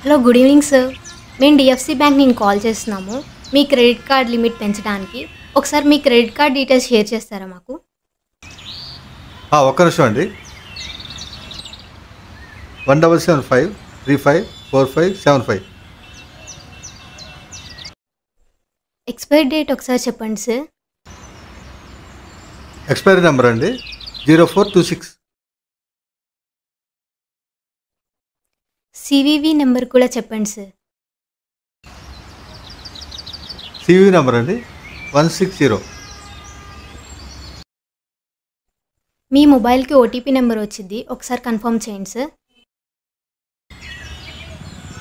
Hello good evening sir. మేము DFC bank నుంచి call చేస్తున్నాము. మీ క్రెడిట్ కార్డ్ లిమిట్ పెంచడానికి. ఒకసారి మీ క్రెడిట్ కార్డ్ డీటెయిల్స్ షేర్ చేస్తారా మాకు? ఒక్క నిమిషం అండి. 1775354575. ఎక్స్పైరీ డేట్ ఒకసారి చెప్పండి సార్. ఎక్స్పైరీ నెంబర్ అండి 0426. సివివి నెంబర్ కూడా చెప్పండి సార్. సివి నెంబర్ అండి 160. మీ మొబైల్కి ఓటీపీ నెంబర్ వచ్చింది, ఒకసారి కన్ఫర్మ్ చేయండి సార్.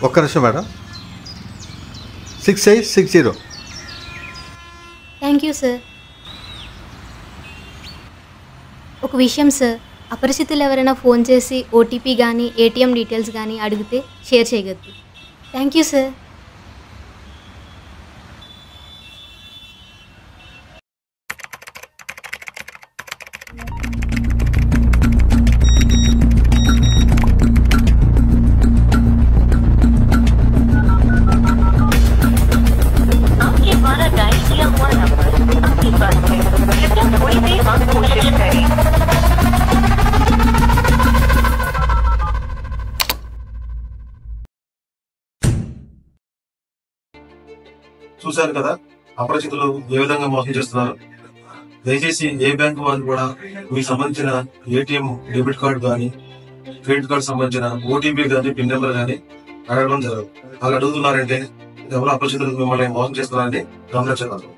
ఒక్క నిమిషం మేడం. 6860. Thank you sir. ఒక విషయం సార్, అపరిచితులు ఎవరైనా ఫోన్ చేసి ఓటీపీ కానీ ఏటీఎం డీటెయిల్స్ కానీ అడిగితే షేర్ చేయగలరు. Thank you sir. చూశారు కదా అపరిచితులు ఏ విధంగా మోసం చేస్తున్నారు. దయచేసి ఏ బ్యాంకు వాళ్ళు కూడా మీకు సంబంధించిన ఏటీఎం డెబిట్ కార్డు కానీ క్రెడిట్ కార్డు సంబంధించిన ఓటీపీ కానీ పిన్ నెంబర్ కానీ అడగడం జరగదు. అలా అడుగుతున్నారంటే ఎవరు అపరిచితులు మిమ్మల్ని మోసం చేస్తున్నారని గమనించగలరు.